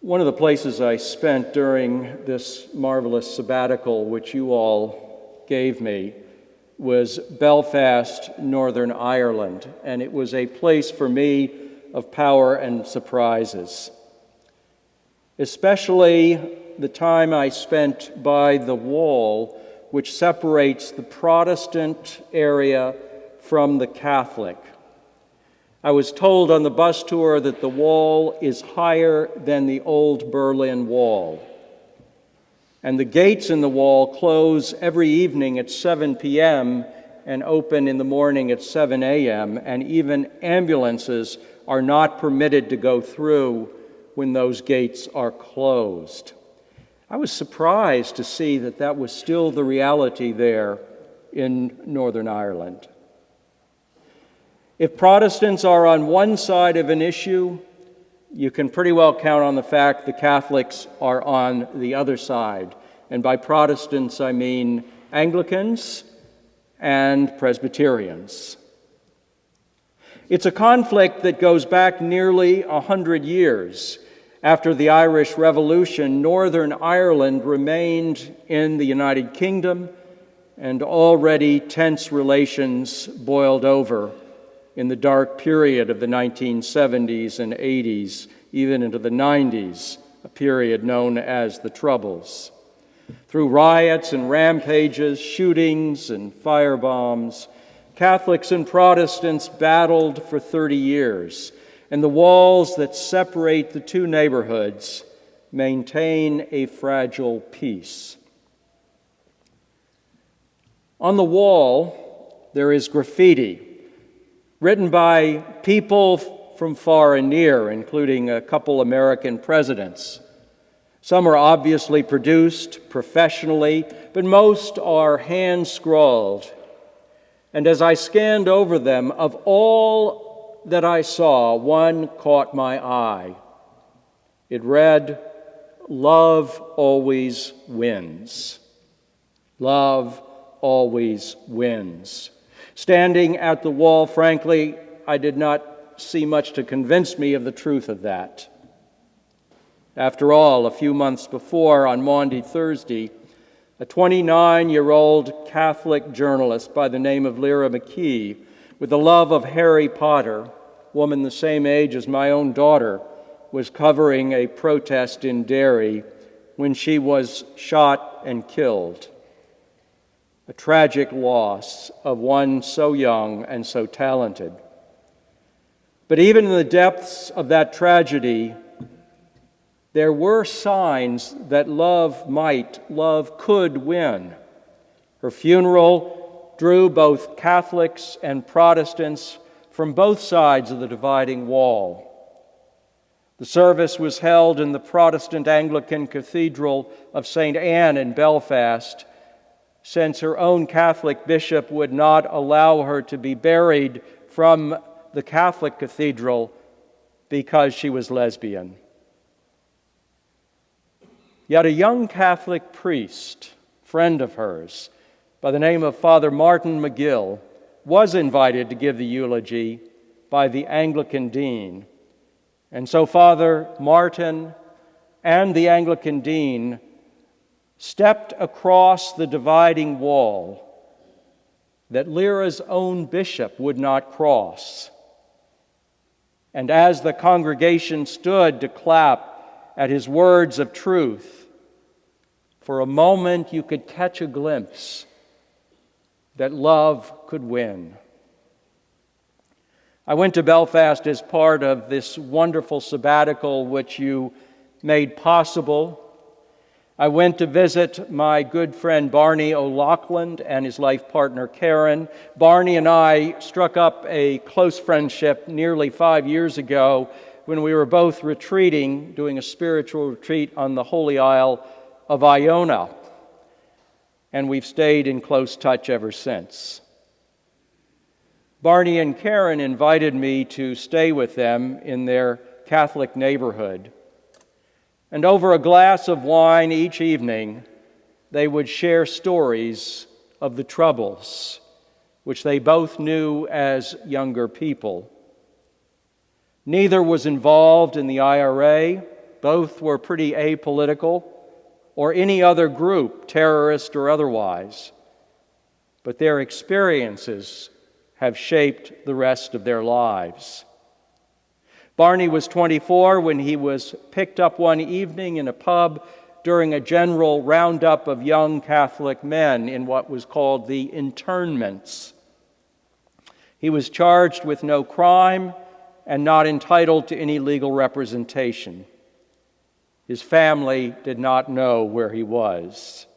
One of the places I spent during this marvelous sabbatical, which you all gave me, was Belfast, Northern Ireland, and it was a place for me of power and surprises. Especially the time I spent by the wall which separates the Protestant area from the Catholic. I was told on the bus tour that the wall is higher than the old Berlin Wall. And the gates in the wall close every evening at 7 p.m. and open in the morning at 7 a.m., and even ambulances are not permitted to go through when those gates are closed. I was surprised to see that that was still the reality there in Northern Ireland. If Protestants are on one side of an issue, you can pretty well count on the fact the Catholics are on the other side. And by Protestants, I mean Anglicans and Presbyterians. It's a conflict that goes back nearly 100 years. After the Irish Revolution, Northern Ireland remained in the United Kingdom, and already tense relations boiled over in the dark period of the 1970s and 80s, even into the 90s, a period known as the Troubles. Through riots and rampages, shootings and firebombs, Catholics and Protestants battled for 30 years, and the walls that separate the two neighborhoods maintain a fragile peace. On the wall, there is graffiti written by people from far and near, including a couple American presidents. Some are obviously produced professionally, but most are hand-scrawled. And as I scanned over them, of all that I saw, one caught my eye. It read, "Love always wins. Love always wins." Standing at the wall, frankly, I did not see much to convince me of the truth of that. After all, a few months before, on Maundy Thursday, a 29-year-old Catholic journalist by the name of Lyra McKee, with the love of Harry Potter, woman the same age as my own daughter, was covering a protest in Derry when she was shot and killed. A tragic loss of one so young and so talented. But even in the depths of that tragedy, there were signs that love could win. Her funeral drew both Catholics and Protestants from both sides of the dividing wall. The service was held in the Protestant Anglican Cathedral of St. Anne in Belfast, since her own Catholic bishop would not allow her to be buried from the Catholic cathedral because she was lesbian. Yet a young Catholic priest, friend of hers, by the name of Father Martin McGill, was invited to give the eulogy by the Anglican dean. And so Father Martin and the Anglican dean stepped across the dividing wall that Lyra's own bishop would not cross. And as the congregation stood to clap at his words of truth, for a moment you could catch a glimpse that love could win. I went to Belfast as part of this wonderful sabbatical which you made possible. I went to visit my good friend Barney O'Loughlin and his life partner Karen. Barney and I struck up a close friendship nearly 5 years ago when we were both retreating, doing a spiritual retreat on the Holy Isle of Iona. And we've stayed in close touch ever since. Barney and Karen invited me to stay with them in their Catholic neighborhood. And over a glass of wine each evening, they would share stories of the Troubles, which they both knew as younger people. Neither was involved in the IRA, Both were pretty apolitical, or any other group, terrorist or otherwise. But their experiences have shaped the rest of their lives. Barney was 24 when he was picked up one evening in a pub during a general roundup of young Catholic men in what was called the internments. He was charged with no crime and not entitled to any legal representation. His family did not know where he was.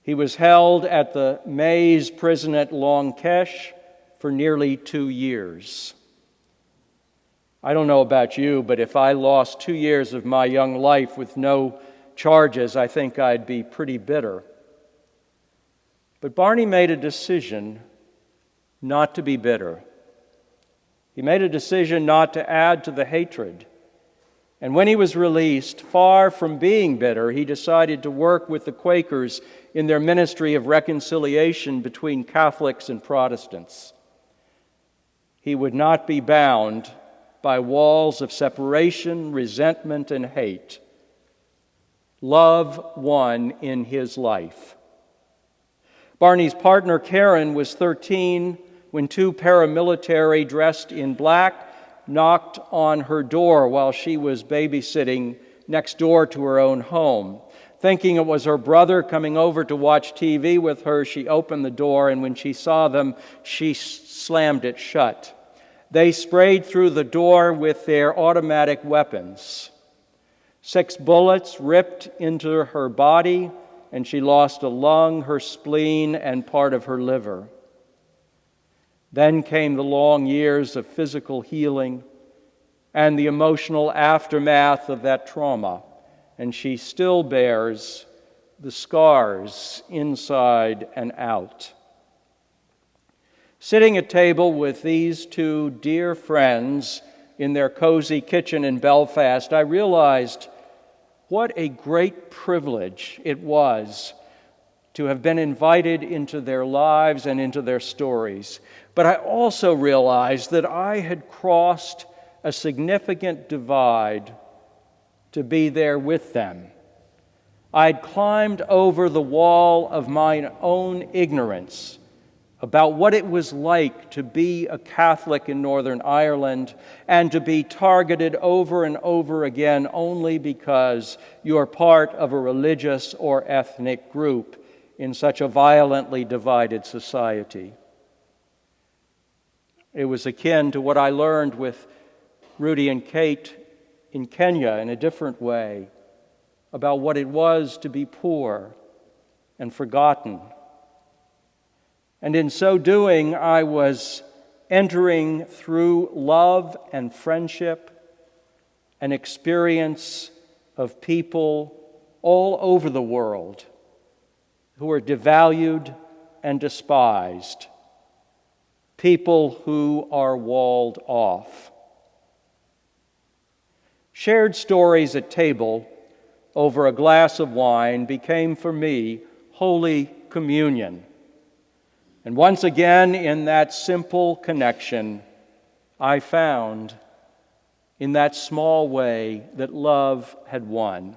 He was held at the Maze prison at Long Kesh for nearly 2 years. I don't know about you, but if I lost 2 years of my young life with no charges, I think I'd be pretty bitter. But Barney made a decision not to be bitter. He made a decision not to add to the hatred. And when he was released, far from being bitter, he decided to work with the Quakers in their ministry of reconciliation between Catholics and Protestants. He would not be bound by walls of separation, resentment, and hate. Love won in his life. Barney's partner, Karen, was 13 when 2 paramilitary dressed in black knocked on her door while she was babysitting next door to her own home. Thinking it was her brother coming over to watch TV with her, she opened the door, and when she saw them, she slammed it shut. They sprayed through the door with their automatic weapons. 6 bullets ripped into her body, and she lost a lung, her spleen, and part of her liver. Then came the long years of physical healing and the emotional aftermath of that trauma, and she still bears the scars inside and out. Sitting at table with these 2 dear friends in their cozy kitchen in Belfast, I realized what a great privilege it was to have been invited into their lives and into their stories. But I also realized that I had crossed a significant divide to be there with them. I'd climbed over the wall of my own ignorance about what it was like to be a Catholic in Northern Ireland and to be targeted over and over again only because you're part of a religious or ethnic group in such a violently divided society. It was akin to what I learned with Rudy and Kate in Kenya in a different way about what it was to be poor and forgotten. And in so doing, I was entering through love and friendship an experience of people all over the world who are devalued and despised, people who are walled off. Shared stories at table over a glass of wine became for me Holy Communion. And once again, in that simple connection, I found, in that small way, that love had won.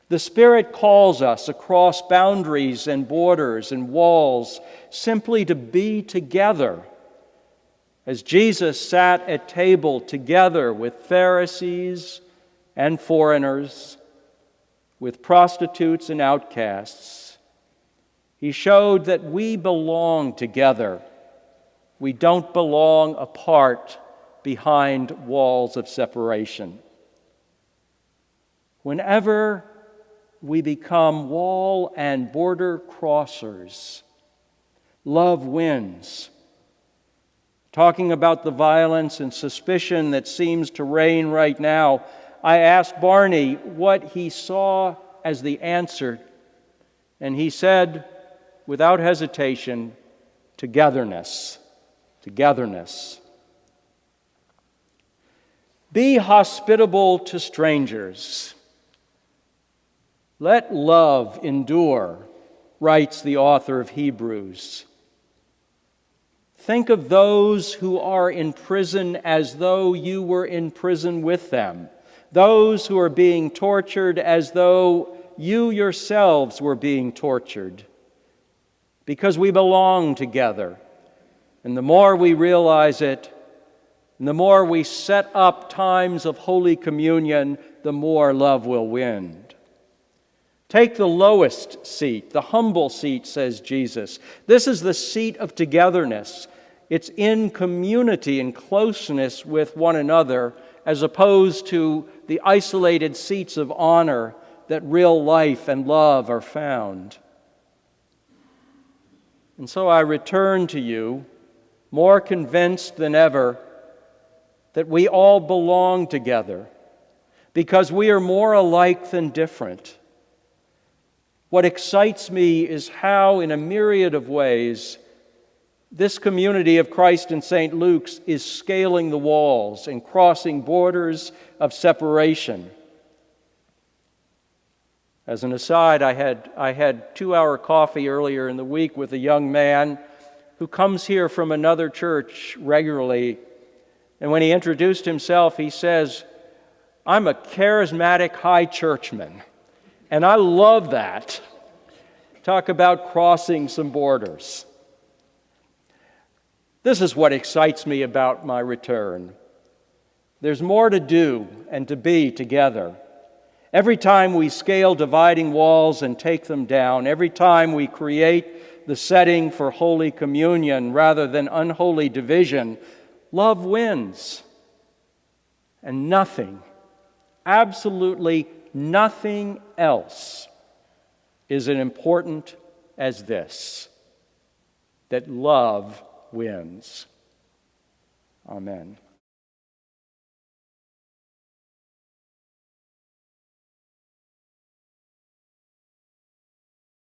The Spirit calls us across boundaries and borders and walls simply to be together. As Jesus sat at table together with Pharisees and foreigners, with prostitutes and outcasts, He showed that we belong together. We don't belong apart behind walls of separation. Whenever we become wall and border crossers, love wins. Talking about the violence and suspicion that seems to reign right now, I asked Barney what he saw as the answer, and he said, without hesitation, togetherness. Togetherness. Be hospitable to strangers. Let love endure, writes the author of Hebrews. Think of those who are in prison as though you were in prison with them. those who are being tortured as though you yourselves were being tortured, because we belong together. And the more we realize it, and the more we set up times of Holy Communion, the more love will win. Take the lowest seat, the humble seat, says Jesus. This is the seat of togetherness. It's in community and closeness with one another, as opposed to the isolated seats of honor that real life and love are found. And so I return to you, more convinced than ever that we all belong together, because we are more alike than different. What excites me is how, in a myriad of ways, this community of Christ in St. Luke's is scaling the walls and crossing borders of separation. As an aside, I had 2-hour coffee earlier in the week with a young man who comes here from another church regularly. And when he introduced himself, he says, "I'm a charismatic high churchman." And I love that. Talk about crossing some borders. This is what excites me about my return. There's more to do and to be together. Every time we scale dividing walls and take them down, every time we create the setting for Holy Communion rather than unholy division, love wins. And nothing, absolutely nothing else is as important as this, that love wins. Amen.